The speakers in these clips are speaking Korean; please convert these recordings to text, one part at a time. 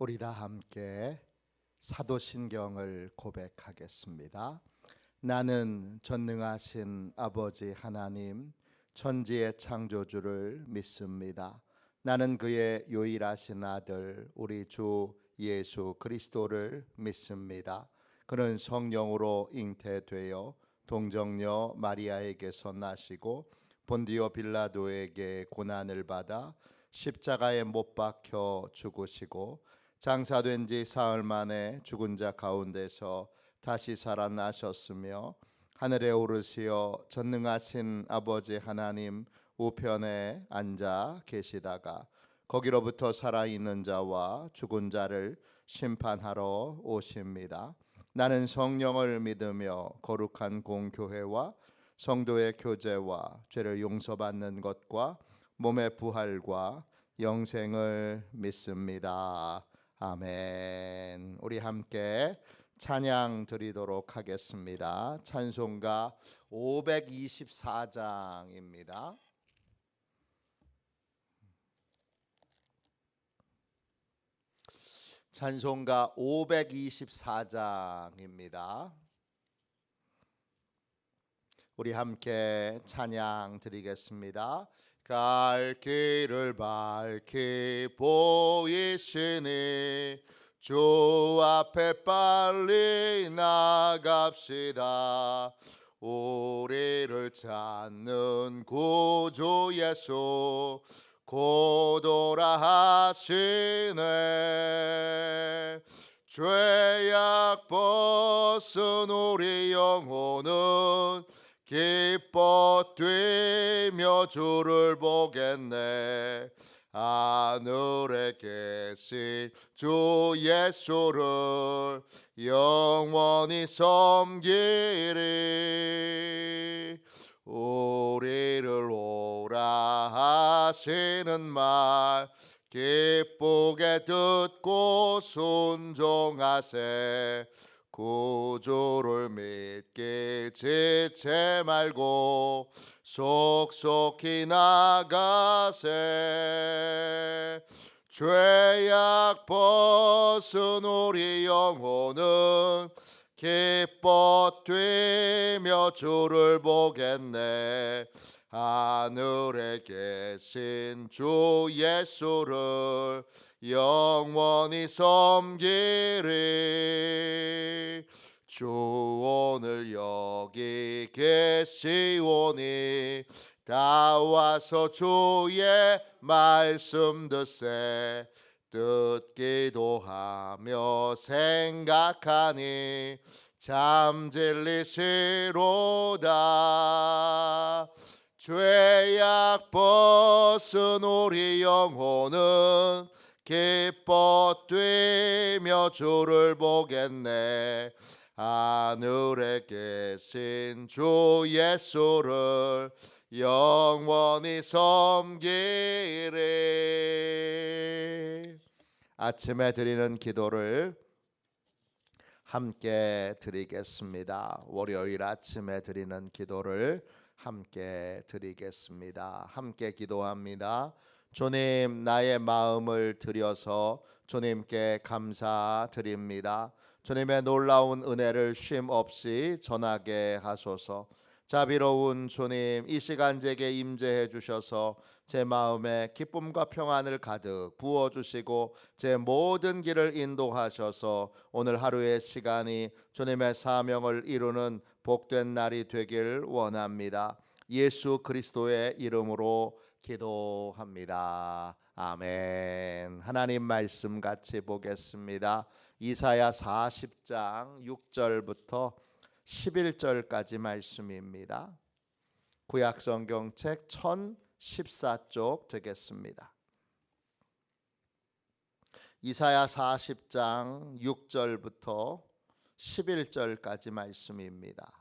우리 다 함께 사도신경을 고백하겠습니다. 나는 전능하신 아버지 하나님, 천지의 창조주를 믿습니다. 나는 그의 유일하신 아들 우리 주 예수 그리스도를 믿습니다. 그는 성령으로 잉태되어 동정녀 마리아에게서 나시고 본디오 빌라도에게 고난을 받아 십자가에 못 박혀 죽으시고 장사된 지 사흘 만에 죽은 자 가운데서 다시 살아나셨으며 하늘에 오르시어 전능하신 아버지 하나님 우편에 앉아 계시다가 거기로부터 살아있는 자와 죽은 자를 심판하러 오십니다. 나는 성령을 믿으며 거룩한 공교회와 성도의 교제와 죄를 용서받는 것과 몸의 부활과 영생을 믿습니다. 아멘. 우리 함께 찬양 드리도록 하겠습니다. 찬송가 524장입니다. 찬송가 524장입니다. 우리 함께 찬양 드리겠습니다. 갈 길을 밝히 보이시니 주 앞에 빨리 나갑시다. 우리를 찾는 구주 예수 곧 오라 하시네. 죄악 벗은 우리 영혼은 기뻐 뛰며 주를 보겠네. 하늘에 계신 주 예수를 영원히 섬기리. 우리를 오라 하시는 말 기쁘게 듣고 순종하세. 구주를 믿기 지체 말고 속속히 나가세. 죄악 벗은 우리 영혼은 기뻐 뛰며 주를 보겠네. 하늘에 계신 주 예수를 영원히 섬기리. 주 오늘 여기 계시오니 다 와서 주의 말씀 듣세. 듣기도 하며 생각하니 참 진리시로다. 죄악 벗은 우리 영혼은 기뻐 뛰며 주를 보겠네. 하늘에 계신 주 예수를 영원히 섬기리. 아침에 드리는 기도를 함께 드리겠습니다. 월요일 아침에 드리는 기도를 함께 드리겠습니다. 함께 기도합니다. 주님, 나의 마음을 드려서 주님께 감사드립니다. 주님의 놀라운 은혜를 쉼 없이 전하게 하소서. 자비로운 주님, 이 시간 제게 임재해 주셔서 제 마음에 기쁨과 평안을 가득 부어주시고 제 모든 길을 인도하셔서 오늘 하루의 시간이 주님의 사명을 이루는 복된 날이 되길 원합니다. 예수 그리스도의 이름으로 기도합니다. 아멘. 하나님 말씀 같이 보겠습니다. 이사야 40장 6절부터 11절까지 말씀입니다. 구약 성경책 1014쪽 되겠습니다. 이사야 40장 6절부터 11절까지 말씀입니다.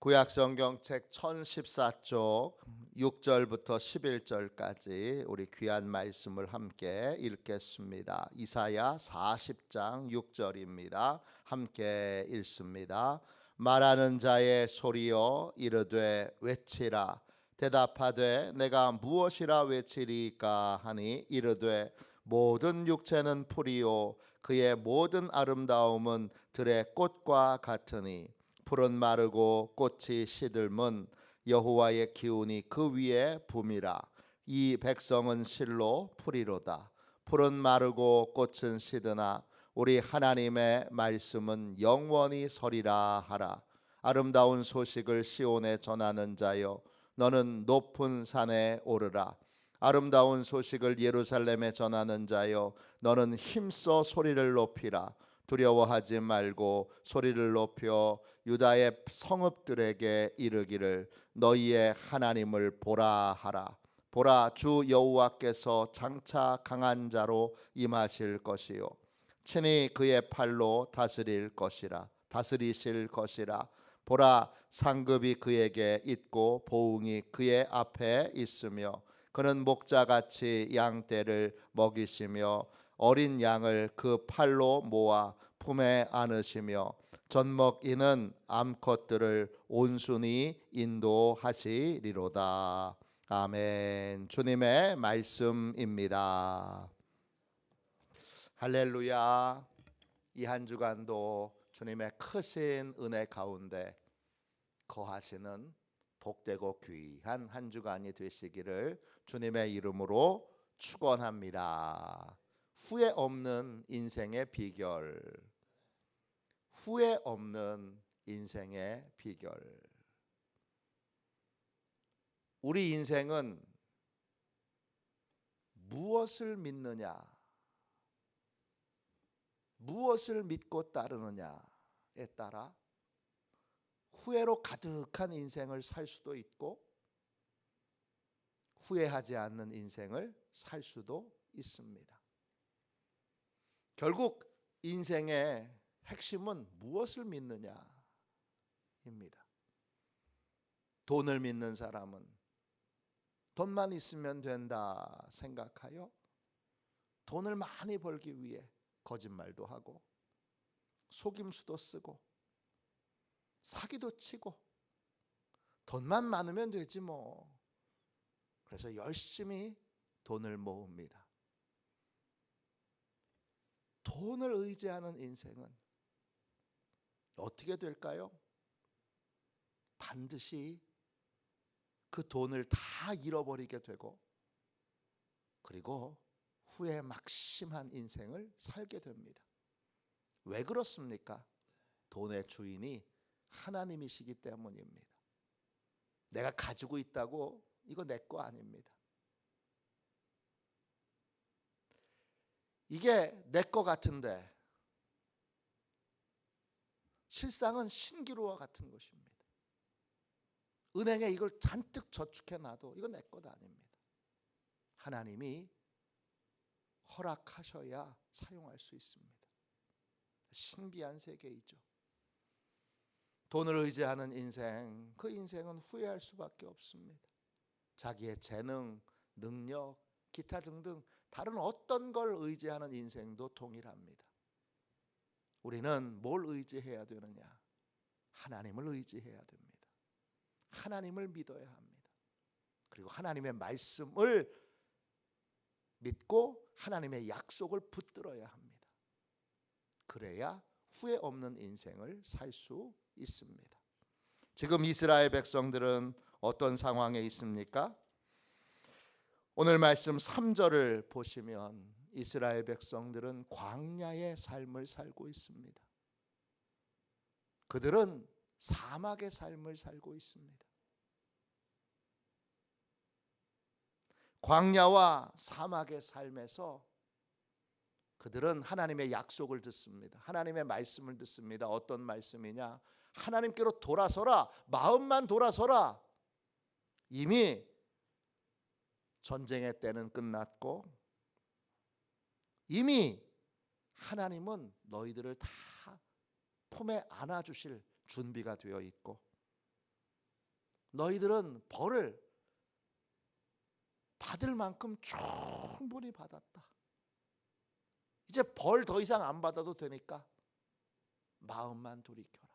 구약 성경책 1014쪽 6절부터 11절까지 우리 귀한 말씀을 함께 읽겠습니다. 이사야 40장 6절입니다. 함께 읽습니다. 말하는 자의 소리여 이르되 외치라. 대답하되 내가 무엇이라 외치리까 하니 이르되 모든 육체는 풀이요 그의 모든 아름다움은 들의 꽃과 같으니 풀은 마르고 꽃이 시들면 여호와의 기운이 그 위에 붐이라. 이 백성은 실로 풀이로다. 풀은 마르고 꽃은 시드나 우리 하나님의 말씀은 영원히 서리라 하라. 아름다운 소식을 시온에 전하는 자여 너는 높은 산에 오르라. 아름다운 소식을 예루살렘에 전하는 자여 너는 힘써 소리를 높이라. 두려워하지 말고 소리를 높여 유다의 성읍들에게 이르기를 너희의 하나님을 보라 하라. 보라, 주 여호와께서 장차 강한 자로 임하실 것이요 친히 그의 팔로 다스리실 것이라. 보라, 상급이 그에게 있고 보응이 그의 앞에 있으며 그는 목자같이 양떼를 먹이시며 어린 양을 그 팔로 모아 품에 안으시며 젖먹이는 암컷들을 온순히 인도하시리로다. 아멘. 주님의 말씀입니다. 할렐루야. 이 한 주간도 주님의 크신 은혜 가운데 거하시는 복되고 귀한 한 주간이 되시기를 주님의 이름으로 축원합니다. 후회 없는 인생의 비결. 후회 없는 인생의 비결. 우리 인생은 무엇을 믿느냐, 무엇을 믿고 따르느냐에 따라 후회로 가득한 인생을 살 수도 있고 후회하지 않는 인생을 살 수도 있습니다. 결국 인생의 핵심은 무엇을 믿느냐입니다. 돈을 믿는 사람은 돈만 있으면 된다 생각하여 돈을 많이 벌기 위해 거짓말도 하고 속임수도 쓰고 사기도 치고 돈만 많으면 되지 뭐. 그래서 열심히 돈을 모읍니다. 돈을 의지하는 인생은 어떻게 될까요? 반드시 그 돈을 다 잃어버리게 되고 그리고 후회 막심한 인생을 살게 됩니다. 왜 그렇습니까? 돈의 주인이 하나님이시기 때문입니다. 내가 가지고 있다고 이거 내 거 아닙니다. 이게 내 거 같은데 실상은 신기루와 같은 것입니다. 은행에 이걸 잔뜩 저축해 놔도 이거 내 것 아닙니다. 하나님이 허락하셔야 사용할 수 있습니다. 신비한 세계이죠. 돈을 의지하는 인생, 그 인생은 후회할 수밖에 없습니다. 자기의 재능, 능력, 기타 등등 다른 어떤 걸 의지하는 인생도 동일합니다. 우리는 뭘 의지해야 되느냐? 하나님을 의지해야 됩니다. 하나님을 믿어야 합니다. 그리고 하나님의 말씀을 믿고 하나님의 약속을 붙들어야 합니다. 그래야 후회 없는 인생을 살 수 있습니다. 지금 이스라엘 백성들은 어떤 상황에 있습니까? 오늘 말씀 3절을 보시면 이스라엘 백성들은 광야의 삶을 살고 있습니다. 그들은 사막의 삶을 살고 있습니다. 광야와 사막의 삶에서 그들은 하나님의 약속을 듣습니다. 하나님의 말씀을 듣습니다. 어떤 말씀이냐? 하나님께로 돌아서라. 마음만 돌아서라. 이미 전쟁의 때는 끝났고 이미 하나님은 너희들을 다 품에 안아주실 준비가 되어 있고 너희들은 벌을 받을 만큼 충분히 받았다. 이제 벌 더 이상 안 받아도 되니까 마음만 돌이켜라.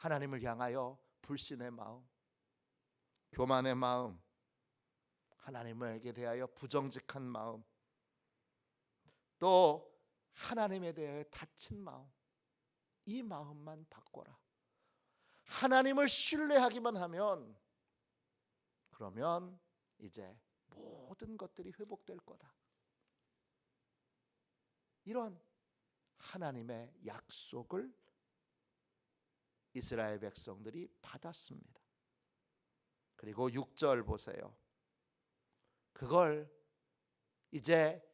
하나님을 향하여 불신의 마음, 교만의 마음, 하나님에게 대하여 부정직한 마음, 또 하나님에 대하여 닫힌 마음, 이 마음만 바꿔라. 하나님을 신뢰하기만 하면 그러면 이제 모든 것들이 회복될 거다. 이런 하나님의 약속을 이스라엘 백성들이 받았습니다. 그리고 6절 보세요. 그걸 이제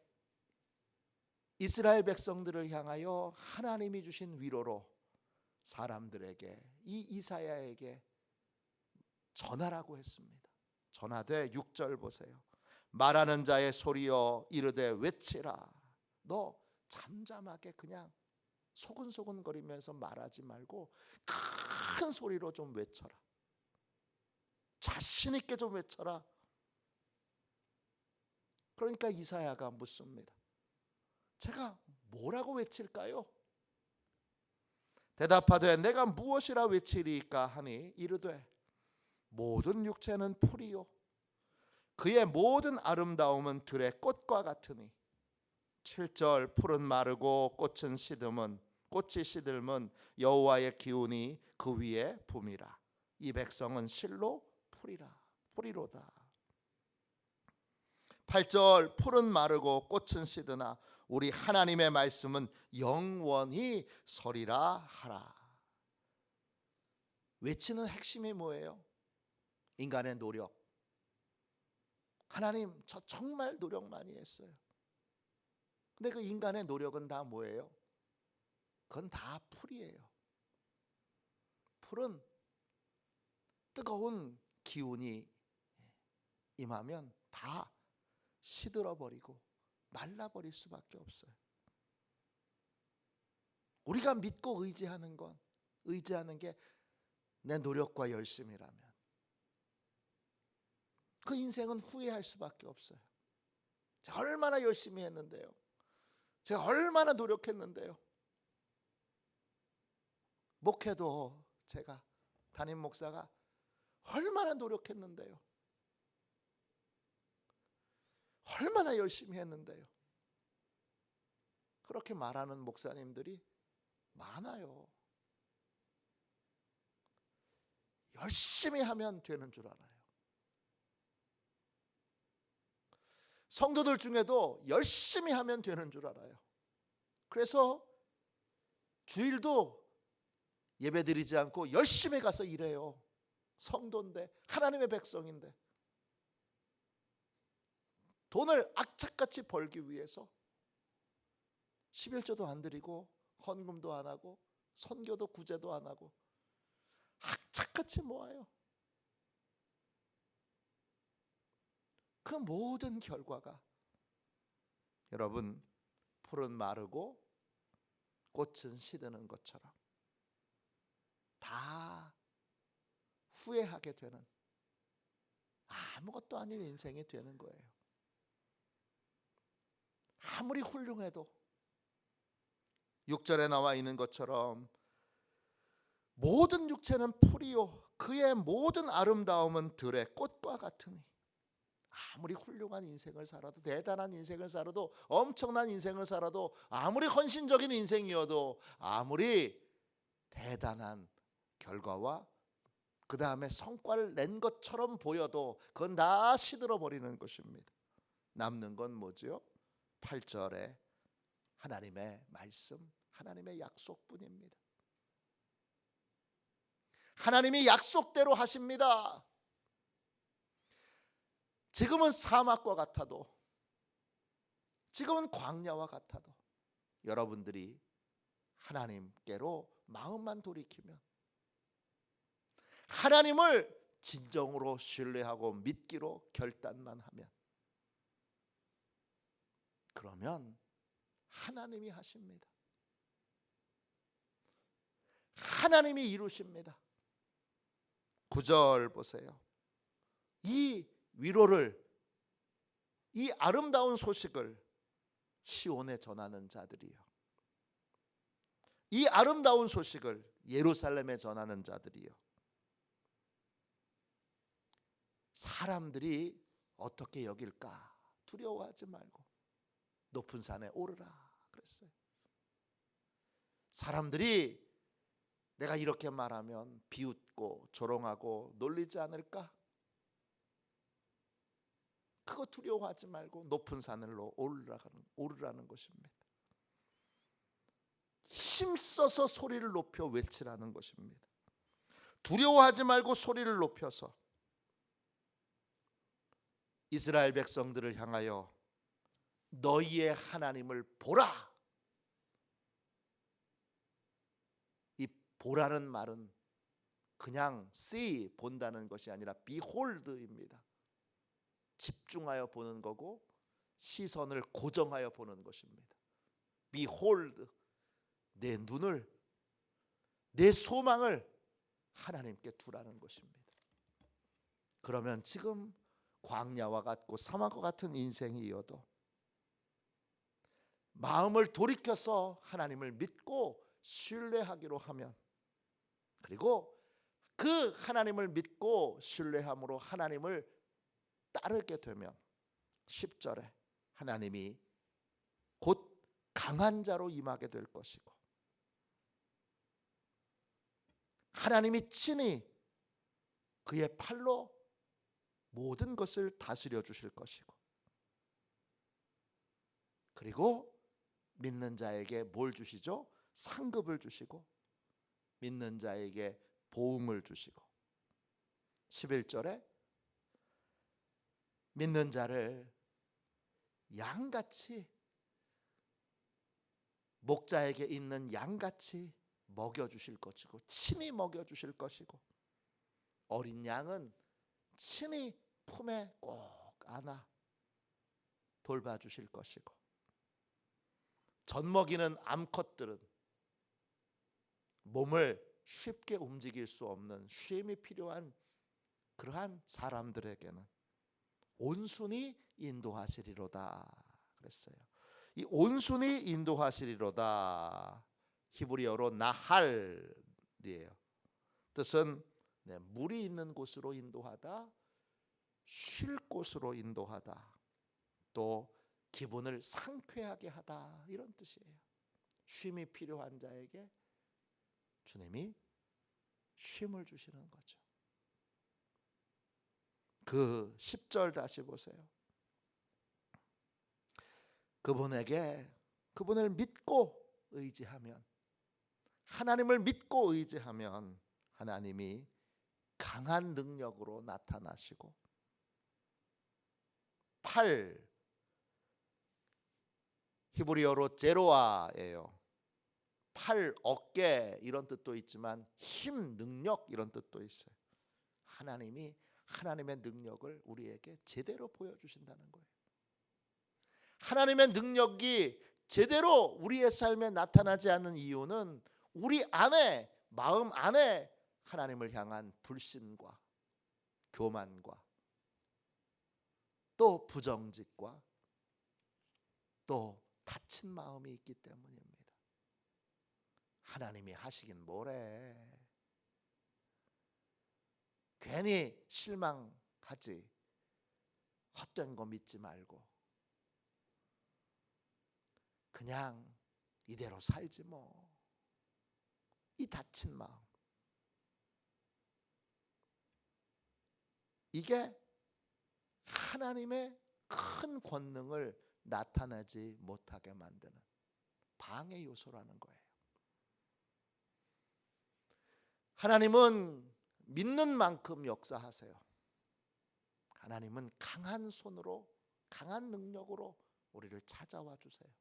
이스라엘 백성들을 향하여 하나님이 주신 위로로 사람들에게, 이 이사야에게 전하라고 했습니다. 전하되 6절 보세요. 말하는 자의 소리여 이르되 외치라. 너 잠잠하게 그냥 소근소근거리면서 말하지 말고 큰 소리로 좀 외쳐라. 자신 있게 좀 외쳐라. 그러니까 이사야가 묻습니다. 제가 뭐라고 외칠까요? 대답하되 내가 무엇이라 외치리까 하니 이르되 모든 육체는 풀이요 그의 모든 아름다움은 들의 꽃과 같으니 7절 풀은 마르고 꽃이 시들면 여호와의 기운이 그 위에 붐이라. 이 백성은 실로 풀이로다. 8절 풀은 마르고 꽃은 시드나 우리 하나님의 말씀은 영원히 서리라 하라. 외치는 핵심이 뭐예요? 인간의 노력. 하나님 저 정말 노력 많이 했어요. 근데 그 인간의 노력은 다 뭐예요? 그건 다 풀이에요. 풀은 뜨거운 기운이 임하면 다 시들어버리고 말라버릴 수밖에 없어요. 우리가 믿고 의지하는 게 내 노력과 열심이라면 그 인생은 후회할 수밖에 없어요. 제가 얼마나 열심히 했는데요. 제가 얼마나 노력했는데요. 목회도 제가 담임 목사가 얼마나 노력했는데요. 얼마나 열심히 했는데요. 그렇게 말하는 목사님들이 많아요. 열심히 하면 되는 줄 알아요. 성도들 중에도 열심히 하면 되는 줄 알아요. 그래서 주일도 예배드리지 않고 열심히 가서 일해요. 성도인데, 하나님의 백성인데 돈을 악착같이 벌기 위해서 11조도 안 드리고 헌금도 안 하고 선교도 구제도 안 하고 악착같이 모아요. 그 모든 결과가 여러분 풀은 마르고 꽃은 시드는 것처럼 다 후회하게 되는 아무것도 아닌 인생이 되는 거예요. 아무리 훌륭해도 6절에 나와 있는 것처럼 모든 육체는 풀이요 그의 모든 아름다움은 들의 꽃과 같으니 아무리 훌륭한 인생을 살아도 대단한 인생을 살아도 엄청난 인생을 살아도 아무리 헌신적인 인생이어도 아무리 대단한 결과와 그 다음에 성과를 낸 것처럼 보여도 그건 다 시들어버리는 것입니다. 남는 건 뭐죠? 8절에 하나님의 말씀, 하나님의 약속뿐입니다. 하나님이 약속대로 하십니다. 지금은 사막과 같아도, 지금은 광야와 같아도 여러분들이 하나님께로 마음만 돌이키면, 하나님을 진정으로 신뢰하고 믿기로 결단만 하면, 그러면 하나님이 하십니다. 하나님이 이루십니다. 9절 보세요. 이 위로를, 이 아름다운 소식을 시온에 전하는 자들이요, 이 아름다운 소식을 예루살렘에 전하는 자들이요, 사람들이 어떻게 여길까 두려워하지 말고 높은 산에 오르라 그랬어요. 사람들이 내가 이렇게 말하면 비웃고 조롱하고 놀리지 않을까? 그거 두려워하지 말고 높은 산으로 오르라는 것입니다. 힘써서 소리를 높여 외치라는 것입니다. 두려워하지 말고 소리를 높여서 이스라엘 백성들을 향하여 너희의 하나님을 보라. 이 보라는 말은 그냥 see 본다는 것이 아니라 behold입니다. 집중하여 보는 거고 시선을 고정하여 보는 것입니다. behold, 내 눈을, 내 소망을 하나님께 두라는 것입니다. 그러면 지금 광야와 같고 사막과 같은 인생이어도 마음을 돌이켜서 하나님을 믿고 신뢰하기로 하면, 그리고 그 하나님을 믿고 신뢰함으로 하나님을 따르게 되면 10절에 하나님이 곧 강한 자로 임하게 될 것이고 하나님이 친히 그의 팔로 모든 것을 다스려 주실 것이고, 그리고 믿는 자에게 뭘 주시죠? 상급을 주시고 믿는 자에게 보응을 주시고 11절에 믿는 자를 양같이, 목자에게 있는 양같이 먹여주실 것이고 친히 먹여주실 것이고, 어린 양은 친히 품에 꼭 안아 돌봐주실 것이고, 젖먹이는 암컷들은 몸을 쉽게 움직일 수 없는 쉼이 필요한 그러한 사람들에게는 온순히 인도하시리로다 그랬어요. 이 온순히 인도하시리로다, 히브리어로 나할이에요. 뜻은 물이 있는 곳으로 인도하다, 쉴 곳으로 인도하다, 또 기분을 상쾌하게 하다, 이런 뜻이에요. 쉼이 필요한 자에게 주님이 쉼을 주시는 거죠. 그 10절 다시 보세요. 그분을 믿고 의지하면, 하나님을 믿고 의지하면 하나님이 강한 능력으로 나타나시고, 팔, 히브리어로 제로아예요. 팔, 어깨 이런 뜻도 있지만 힘, 능력 이런 뜻도 있어요. 하나님이 하나님의 능력을 우리에게 제대로 보여주신다는 거예요. 하나님의 능력이 제대로 우리의 삶에 나타나지 않는 이유는 우리 안에, 마음 안에 하나님을 향한 불신과 교만과 또 부정직과 또 다친 마음이 있기 때문입니다. 하나님이 하시긴 뭐래. 괜히 실망하지. 헛된 거 믿지 말고 그냥 이대로 살지 뭐. 이 다친 마음, 이게 하나님의 큰 권능을 나타내지 못하게 만드는 방해 요소라는 거예요. 하나님은 믿는 만큼 역사하세요. 하나님은 강한 손으로, 강한 능력으로 우리를 찾아와 주세요.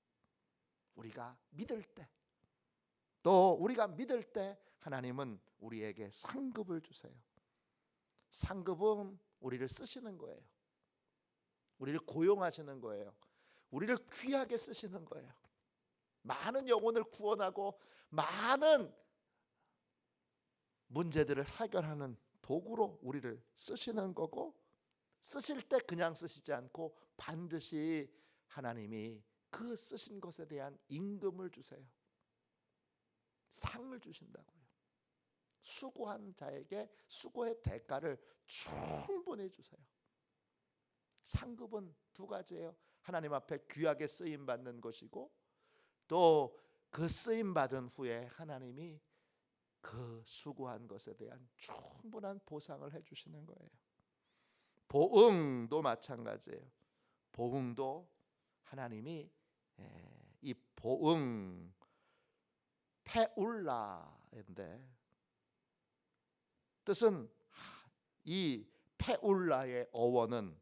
우리가 믿을 때, 또 우리가 믿을 때 하나님은 우리에게 상급을 주세요. 상급은 우리를 쓰시는 거예요. 우리를 고용하시는 거예요. 우리를 귀하게 쓰시는 거예요. 많은 영혼을 구원하고 많은 문제들을 해결하는 도구로 우리를 쓰시는 거고, 쓰실 때 그냥 쓰시지 않고 반드시 하나님이 그 쓰신 것에 대한 임금을 주세요. 상을 주신다고요. 수고한 자에게 수고의 대가를 충분히 주세요. 상급은 두 가지예요. 하나님 앞에 귀하게 쓰임 받는 것이고, 또 그 쓰임 받은 후에 하나님이 그 수고한 것에 대한 충분한 보상을 해주시는 거예요. 보응도 마찬가지예요. 보응도 하나님이 이 보응 페울라인데, 뜻은 이 페울라의 어원은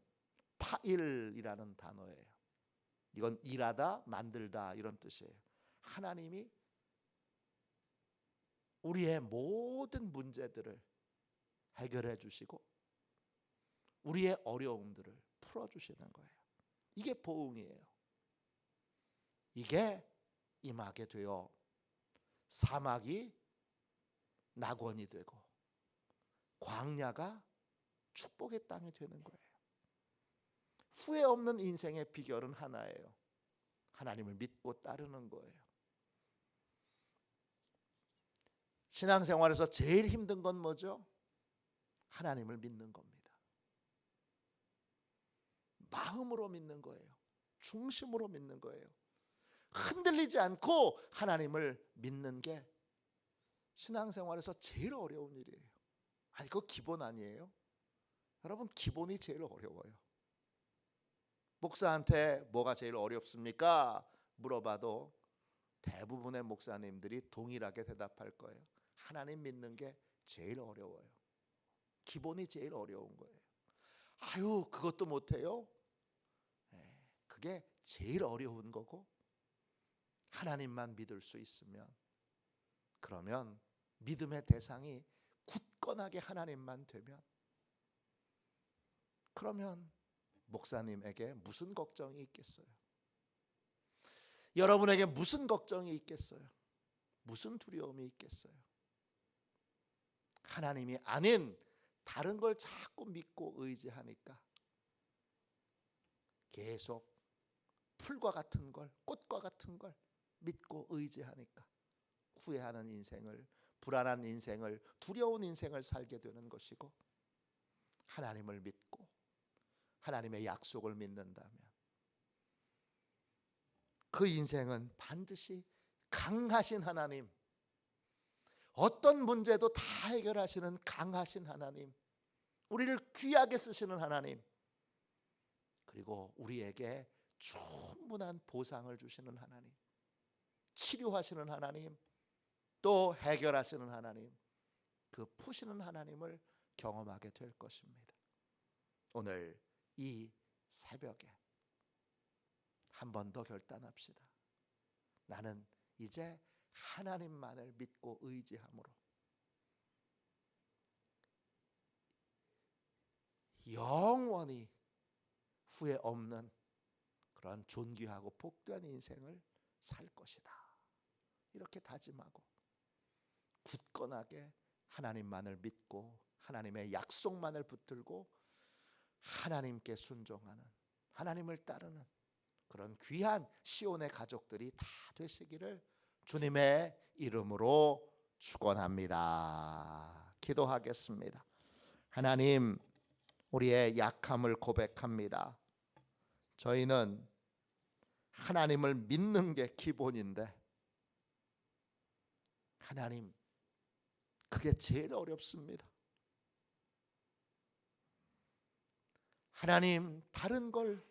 파일이라는 단어예요. 이건 일하다, 만들다 이런 뜻이에요. 하나님이 우리의 모든 문제들을 해결해 주시고 우리의 어려움들을 풀어주시는 거예요. 이게 보응이에요. 이게 임하게 되어 사막이 낙원이 되고 광야가 축복의 땅이 되는 거예요. 후회 없는 인생의 비결은 하나예요. 하나님을 믿고 따르는 거예요. 신앙생활에서 제일 힘든 건 뭐죠? 하나님을 믿는 겁니다. 마음으로 믿는 거예요. 중심으로 믿는 거예요. 흔들리지 않고 하나님을 믿는 게 신앙생활에서 제일 어려운 일이에요. 이거 기본 아니에요? 여러분, 기본이 제일 어려워요. 목사한테 뭐가 제일 어렵습니까? 물어봐도 대부분의 목사님들이 동일하게 대답할 거예요. 하나님 믿는 게 제일 어려워요. 기본이 제일 어려운 거예요. 그것도 못해요? 그게 제일 어려운 거고, 하나님만 믿을 수 있으면, 그러면 믿음의 대상이 굳건하게 하나님만 되면, 그러면 목사님에게 무슨 걱정이 있겠어요? 여러분에게 무슨 걱정이 있겠어요? 무슨 두려움이 있겠어요? 하나님이 아닌 다른 걸 자꾸 믿고 의지하니까 계속 풀과 같은 걸, 꽃과 같은 걸 믿고 의지하니까 후회하는 인생을, 불안한 인생을, 두려운 인생을 살게 되는 것이고, 하나님을 믿고 하나님의 약속을 믿는다면 그 인생은 반드시 강하신 하나님, 어떤 문제도 다 해결하시는 강하신 하나님, 우리를 귀하게 쓰시는 하나님, 그리고 우리에게 충분한 보상을 주시는 하나님, 치료하시는 하나님, 또 해결하시는 하나님, 그 푸시는 하나님을 경험하게 될 것입니다. 오늘 이 새벽에 한 번 더 결단합시다. 나는 이제 하나님만을 믿고 의지함으로 영원히 후회 없는 그런 존귀하고 복된 인생을 살 것이다. 이렇게 다짐하고 굳건하게 하나님만을 믿고 하나님의 약속만을 붙들고 하나님께 순종하는, 하나님을 따르는 그런 귀한 시온의 가족들이 다 되시기를 주님의 이름으로 축원합니다. 기도하겠습니다. 하나님, 우리의 약함을 고백합니다. 저희는 하나님을 믿는 게 기본인데, 하나님, 그게 제일 어렵습니다. 하나님, 다른 걸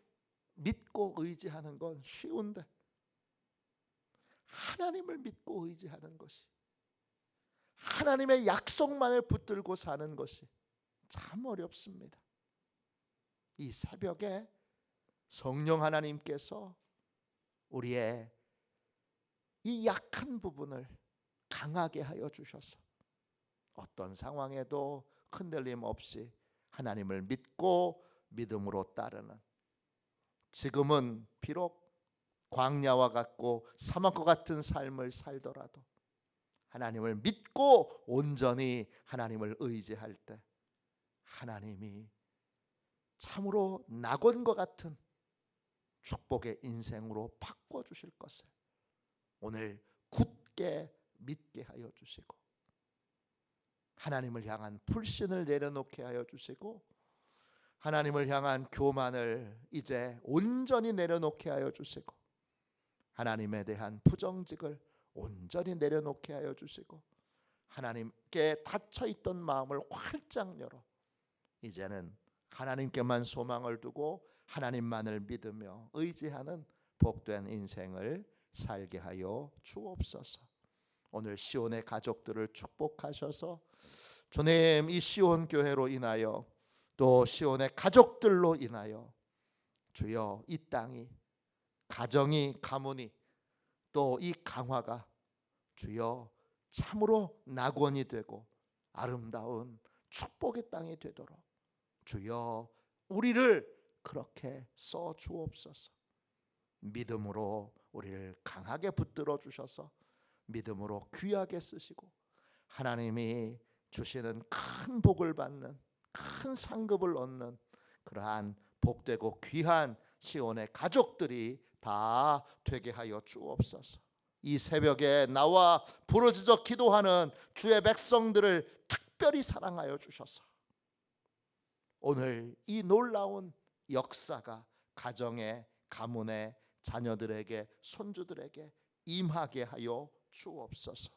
믿고 의지하는 건 쉬운데 하나님을 믿고 의지하는 것이, 하나님의 약속만을 붙들고 사는 것이 참 어렵습니다. 이 새벽에 성령 하나님께서 우리의 이 약한 부분을 강하게 하여 주셔서 어떤 상황에도 흔들림 없이 하나님을 믿고 믿음으로 따르는, 지금은 비록 광야와 같고 사막과 같은 삶을 살더라도 하나님을 믿고 온전히 하나님을 의지할 때 하나님이 참으로 낙원과 같은 축복의 인생으로 바꿔주실 것을 오늘 굳게 믿게 하여 주시고, 하나님을 향한 불신을 내려놓게 하여 주시고 하나님을 향한 교만을 이제 온전히 내려놓게 하여 주시고 하나님에 대한 부정직을 온전히 내려놓게 하여 주시고 하나님께 닫혀있던 마음을 활짝 열어 이제는 하나님께만 소망을 두고 하나님만을 믿으며 의지하는 복된 인생을 살게 하여 주옵소서. 오늘 시온의 가족들을 축복하셔서 주님 이 시온 교회로 인하여 또 시온의 가족들로 인하여 주여 이 땅이 가정이 가문이 또 이 강화가 주여 참으로 낙원이 되고 아름다운 축복의 땅이 되도록 주여 우리를 그렇게 써 주옵소서. 믿음으로 우리를 강하게 붙들어 주셔서 믿음으로 귀하게 쓰시고 하나님이 주시는 큰 복을 받는 큰 상급을 얻는 그러한 복되고 귀한 시온의 가족들이 다 되게 하여 주옵소서. 이 새벽에 나와 부르짖어 기도하는 주의 백성들을 특별히 사랑하여 주셔서 오늘 이 놀라운 역사가 가정에 가문에 자녀들에게 손주들에게 임하게 하여 주옵소서.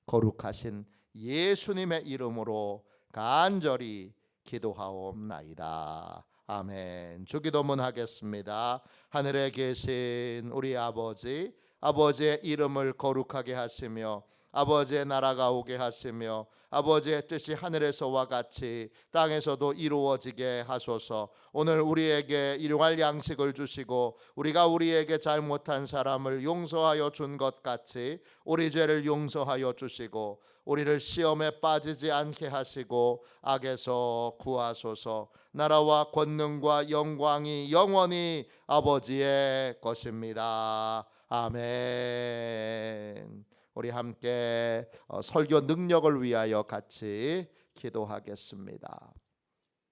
거룩하신 예수님의 이름으로 간절히 기도하옵나이다. 아멘. 주기도문 하겠습니다. 하늘에 계신 우리 아버지, 아버지의 이름을 거룩하게 하시며 아버지의 나라가 오게 하시며 아버지의 뜻이 하늘에서와 같이 땅에서도 이루어지게 하소서. 오늘 우리에게 일용할 양식을 주시고 우리가 우리에게 잘못한 사람을 용서하여 준 것 같이 우리 죄를 용서하여 주시고 우리를 시험에 빠지지 않게 하시고 악에서 구하소서. 나라와 권능과 영광이 영원히 아버지의 것입니다. 아멘. 우리 함께 설교 능력을 위하여 같이 기도하겠습니다.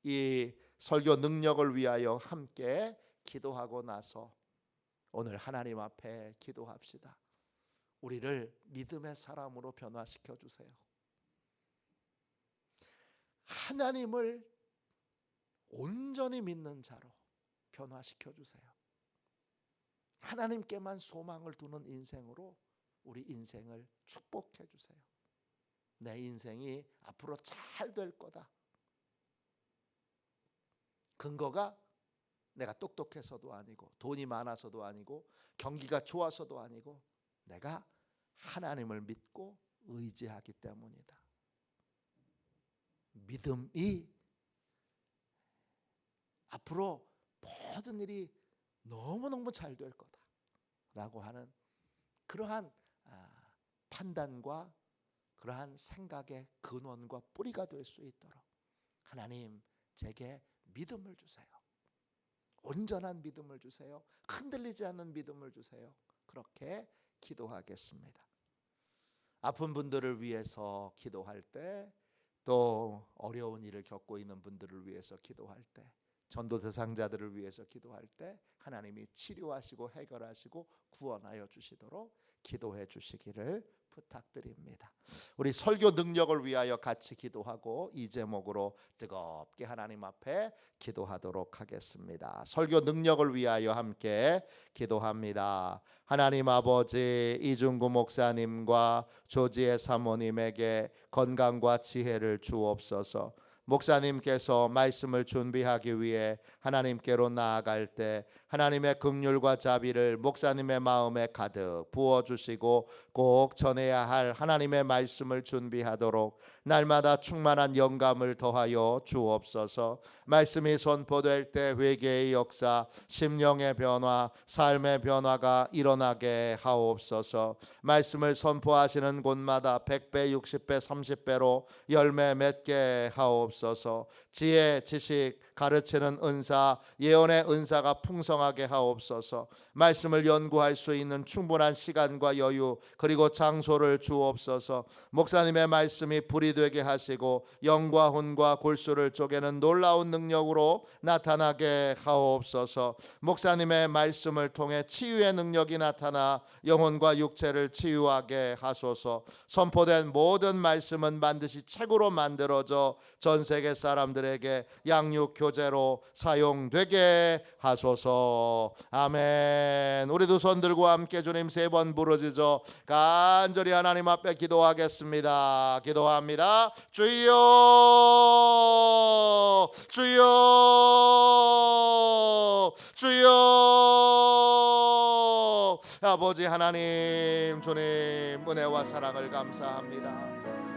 이 설교 능력을 위하여 함께 기도하고 나서 오늘 하나님 앞에 기도합시다. 우리를 믿음의 사람으로 변화시켜 주세요. 하나님을 온전히 믿는 자로 변화시켜 주세요. 하나님께만 소망을 두는 인생으로 우리 인생을 축복해 주세요. 내 인생이 앞으로 잘 될 거다. 근거가 내가 똑똑해서도 아니고 돈이 많아서도 아니고 경기가 좋아서도 아니고 내가 하나님을 믿고 의지하기 때문이다. 믿음이 앞으로 모든 일이 너무너무 잘 될 거다 라고 하는 그러한 판단과 그러한 생각의 근원과 뿌리가 될 수 있도록 하나님 제게 믿음을 주세요. 온전한 믿음을 주세요. 흔들리지 않는 믿음을 주세요. 그렇게 기도하겠습니다. 아픈 분들을 위해서 기도할 때, 또 어려운 일을 겪고 있는 분들을 위해서 기도할 때, 전도 대상자들을 위해서 기도할 때 하나님이 치료하시고 해결하시고 구원하여 주시도록 기도해 주시기를 부탁드립니다. 우리 설교 능력을 위하여 같이 기도하고 이 제목으로 뜨겁게 하나님 앞에 기도하도록 하겠습니다. 설교 능력을 위하여 함께 기도합니다. 하나님 아버지, 이중구 목사님과 조지혜 사모님에게 건강과 지혜를 주옵소서. 목사님께서 말씀을 준비하기 위해 하나님께로 나아갈 때 하나님의 긍휼과 자비를 목사님의 마음에 가득 부어주시고 꼭 전해야 할 하나님의 말씀을 준비하도록 날마다 충만한 영감을 더하여 주옵소서. 말씀이 선포될 때 회개의 역사, 심령의 변화, 삶의 변화가 일어나게 하옵소서. 말씀을 선포하시는 곳마다 100배, 60배, 30배로 열매 맺게 하옵소서. 지혜, 지식, 가르치는 은사, 예언의 은사가 풍성 풍성하게 하옵소서. 말씀을 연구할 수 있는 충분한 시간과 여유 그리고 장소를 주옵소서. 목사님의 말씀이 불이 되게 하시고 영과 혼과 골수를 쪼개는 놀라운 능력으로 나타나게 하옵소서. 목사님의 말씀을 통해 치유의 능력이 나타나 영혼과 육체를 치유하게 하소서. 선포된 모든 말씀은 반드시 책으로 만들어져 전 세계 사람들에게 양육 교재로 사용되게 하소서. 아멘. 우리 두 손 들고 함께 주님 세 번 부르짖어 간절히 하나님 앞에 기도하겠습니다. 기도합니다. 주여 주여 주여. 아버지 하나님, 주님 은혜와 사랑을 감사합니다.